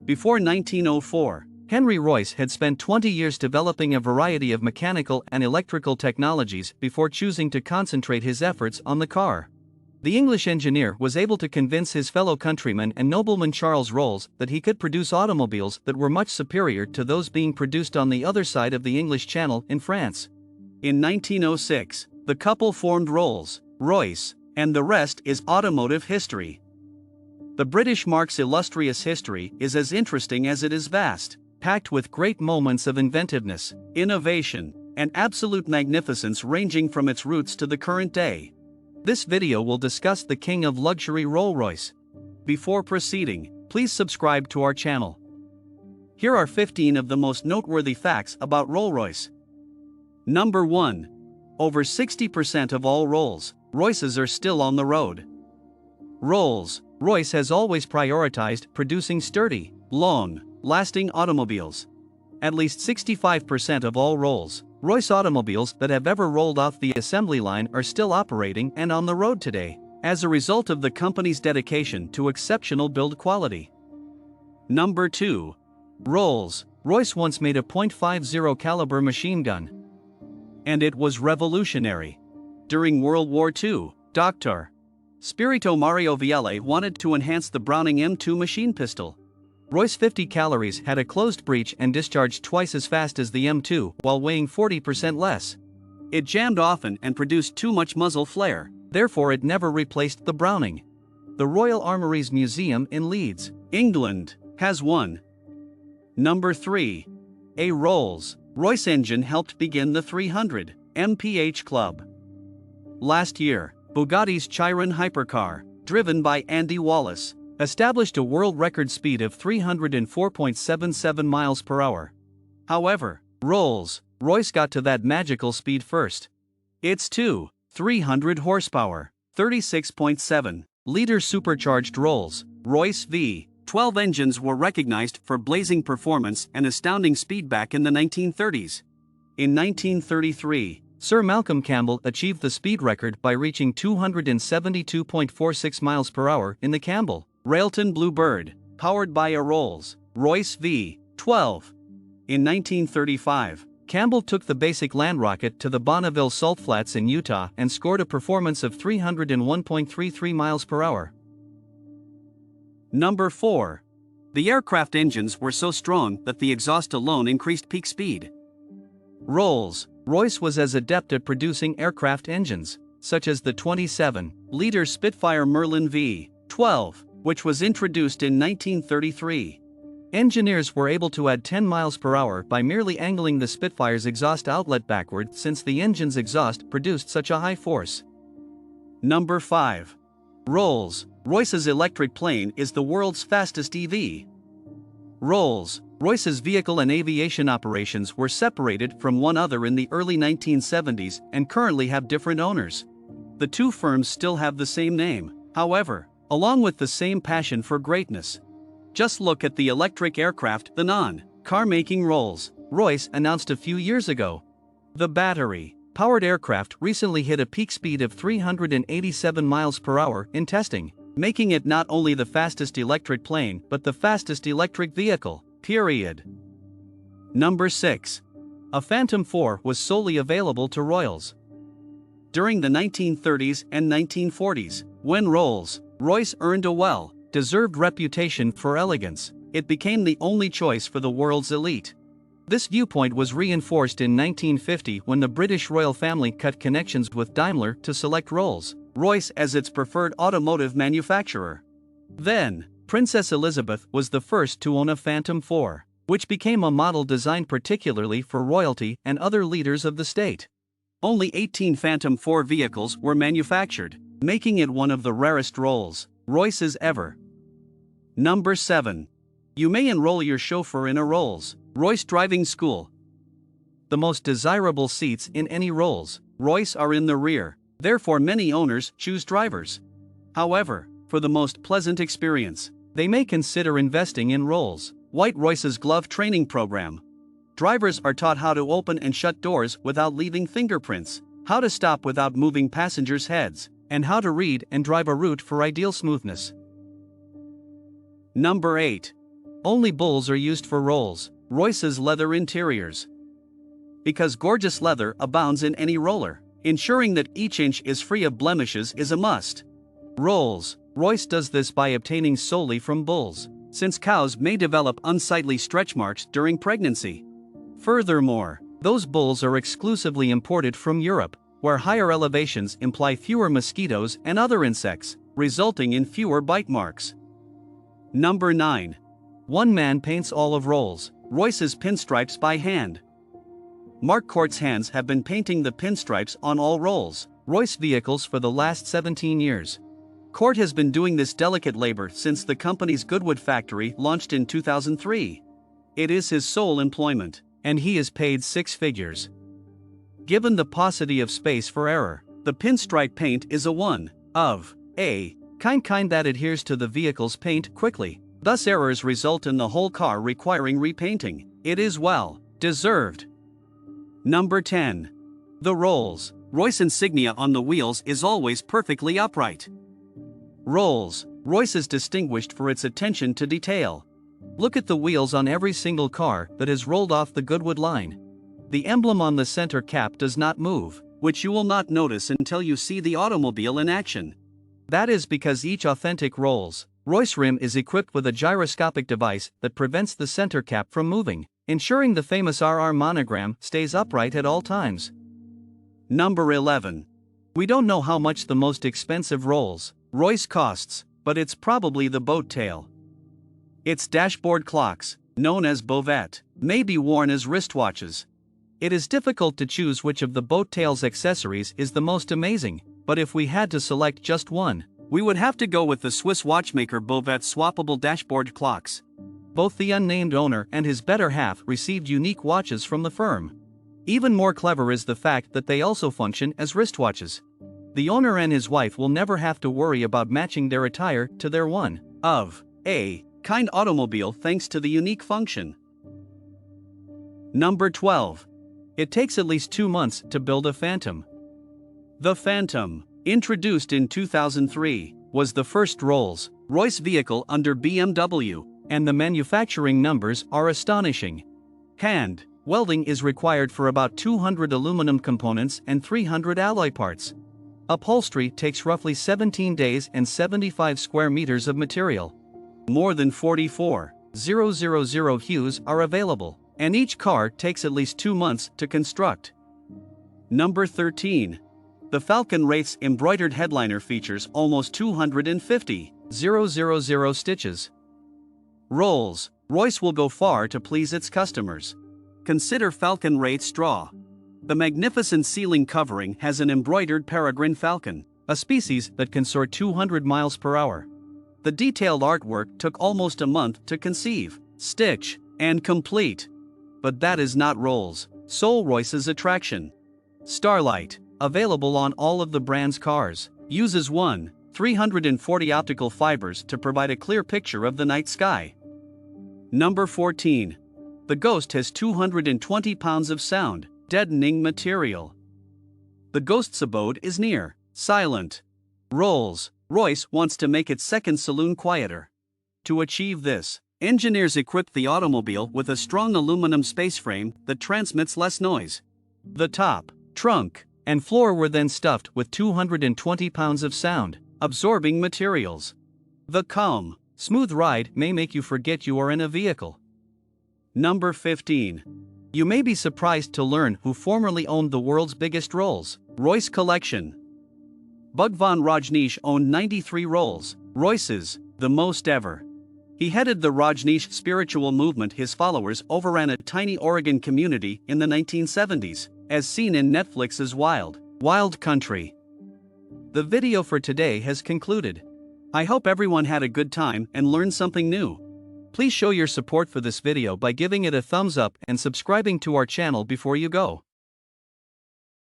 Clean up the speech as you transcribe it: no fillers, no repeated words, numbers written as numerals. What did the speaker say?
Before 1904, Henry Royce had spent 20 years developing a variety of mechanical and electrical technologies before choosing to concentrate his efforts on the car. The English engineer was able to convince his fellow countryman and nobleman Charles Rolls that he could produce automobiles that were much superior to those being produced on the other side of the English Channel in France. In 1906, the couple formed Rolls Royce, and the rest is automotive history. The British marque's illustrious history is as interesting as it is vast, packed with great moments of inventiveness, innovation, and absolute magnificence ranging from its roots to the current day. This video will discuss the king of luxury Rolls Royce. Before proceeding, please subscribe to our channel. Here are 15 of the most noteworthy facts about Rolls Royce. Number 1. Over 60% of all Rolls Royces are still on the road. Rolls Royce has always prioritized producing sturdy, long-lasting automobiles. At least 65% of all Rolls Royce automobiles that have ever rolled off the assembly line are still operating and on the road today, as a result of the company's dedication to exceptional build quality. Number 2. Rolls Royce once made a .50 caliber machine gun, and it was revolutionary. During World War II, Dr. Spirito Mario Viale wanted to enhance the Browning M2 machine pistol. Royce 50 calories had a closed breech and discharged twice as fast as the M2 while weighing 40% less. It jammed often and produced too much muzzle flare, therefore it never replaced the Browning. The Royal Armouries Museum in Leeds, England, has one. Number 3. A Rolls Royce engine helped begin the 300 mph club. Last year, Bugatti's Chiron hypercar, driven by Andy Wallace, established a world record speed of 304.77 miles per hour. However, Rolls Royce got to that magical speed first. Its 300 horsepower, 36.7-liter supercharged Rolls Royce V12 engines were recognized for blazing performance and astounding speed back in the 1930s. In 1933, Sir Malcolm Campbell achieved the speed record by reaching 272.46 miles per hour in the Campbell Railton Bluebird, powered by a Rolls Royce V12. In 1935, Campbell took the basic land rocket to the Bonneville Salt Flats in Utah and scored a performance of 301.33 miles per hour. Number 4. The aircraft engines were so strong that the exhaust alone increased peak speed. Rolls Royce was as adept at producing aircraft engines, such as the 27-liter Spitfire Merlin V12, which was introduced in 1933. Engineers were able to add 10 miles per hour by merely angling the Spitfire's exhaust outlet backward since the engine's exhaust produced such a high force. Number 5. Rolls Royce's electric plane is the world's fastest EV. Rolls Royce's vehicle and aviation operations were separated from one another in the early 1970s and currently have different owners. The two firms still have the same name, however, along with the same passion for greatness. Just look at the electric aircraft the non-car-making Rolls Royce announced a few years ago. The battery-powered aircraft recently hit a peak speed of 387 miles per hour in testing, making it not only the fastest electric plane but the fastest electric vehicle, period. Number 6. A Phantom 4 was solely available to royals. During the 1930s and 1940s, when Rolls Royce earned a well-deserved reputation for elegance, it became the only choice for the world's elite. This viewpoint was reinforced in 1950 when the British royal family cut connections with Daimler to select Rolls Royce as its preferred automotive manufacturer. Then, Princess Elizabeth was the first to own a Phantom 4, which became a model designed particularly for royalty and other leaders of the state. Only 18 Phantom 4 vehicles were manufactured, making it one of the rarest Rolls Royces ever. Number 7. You may enroll your chauffeur in a Rolls Royce driving school. The most desirable seats in any Rolls Royce are in the rear, therefore many owners choose drivers. However, for the most pleasant experience, they may consider investing in Rolls Royce's glove training program. Drivers are taught how to open and shut doors without leaving fingerprints, how to stop without moving passengers' heads, and how to read and drive a route for ideal smoothness. Number 8. Only bulls are used for Rolls Royce's leather interiors. Because gorgeous leather abounds in any roller, ensuring that each inch is free of blemishes is a must. Rolls Royce does this by obtaining solely from bulls, since cows may develop unsightly stretch marks during pregnancy. Furthermore, those bulls are exclusively imported from Europe, where higher elevations imply fewer mosquitoes and other insects, resulting in fewer bite marks. Number 9. One man paints all of Rolls Royce's pinstripes by hand. Mark Court's hands have been painting the pinstripes on all Rolls Royce vehicles for the last 17 years. Court has been doing this delicate labor since the company's Goodwood factory launched in 2003. It is his sole employment, and he is paid six figures. Given the paucity of space for error, the pinstripe paint is a one of a kind that adheres to the vehicle's paint quickly. Thus errors result in the whole car requiring repainting. It is well deserved. Number 10. The Rolls Royce insignia on the wheels is always perfectly upright. Rolls Royce is distinguished for its attention to detail. Look at the wheels on every single car that has rolled off the Goodwood line. The emblem on the center cap does not move, which you will not notice until you see the automobile in action. That is because each authentic Rolls Royce rim is equipped with a gyroscopic device that prevents the center cap from moving, ensuring the famous RR monogram stays upright at all times. Number 11. We don't know how much the most expensive Rolls Royce costs, but it's probably the boat tail. Its dashboard clocks, known as bovette, may be worn as wristwatches. It is difficult to choose which of the boat tail's accessories is the most amazing, but if we had to select just one, we would have to go with the Swiss watchmaker Bovette swappable dashboard clocks. Both the unnamed owner and his better half received unique watches from the firm. Even more clever is the fact that they also function as wristwatches. The owner and his wife will never have to worry about matching their attire to their one of a kind automobile thanks to the unique function. Number 12. It takes at least 2 months to build a Phantom. The Phantom, introduced in 2003, was the first Rolls Royce vehicle under BMW, and the manufacturing numbers are astonishing. Hand welding is required for about 200 aluminum components and 300 alloy parts. Upholstery takes roughly 17 days and 75 square meters of material. More than 44,000 hues are available, and each car takes at least 2 months to construct. Number 13. The Falcon Wraith's embroidered headliner features almost 250,000 stitches. Rolls Royce will go far to please its customers. Consider Falcon Wraith straw. The magnificent ceiling covering has an embroidered peregrine falcon, a species that can soar 200 miles per hour. The detailed artwork took almost a month to conceive, stitch, and complete. But that is not Rolls Royce's attraction. Starlight, available on all of the brand's cars, uses 340 optical fibers to provide a clear picture of the night sky. Number 14. The Ghost has 220 pounds of sound deadening material. The Ghost's abode is near, silent. Rolls Royce wants to make its second saloon quieter. To achieve this, engineers equipped the automobile with a strong aluminum space frame that transmits less noise. The top, trunk, and floor were then stuffed with 220 pounds of sound-absorbing materials. The calm, smooth ride may make you forget you are in a vehicle. Number 15. You may be surprised to learn who formerly owned the world's biggest Rolls Royce collection. Bhagwan Rajneesh owned 93 Rolls Royces, the most ever. He headed the Rajneesh spiritual movement. His followers overran a tiny Oregon community in the 1970s, as seen in Netflix's Wild Wild Country. The video for today has concluded. I hope everyone had a good time and learned something new. Please show your support for this video by giving it a thumbs up and subscribing to our channel before you go.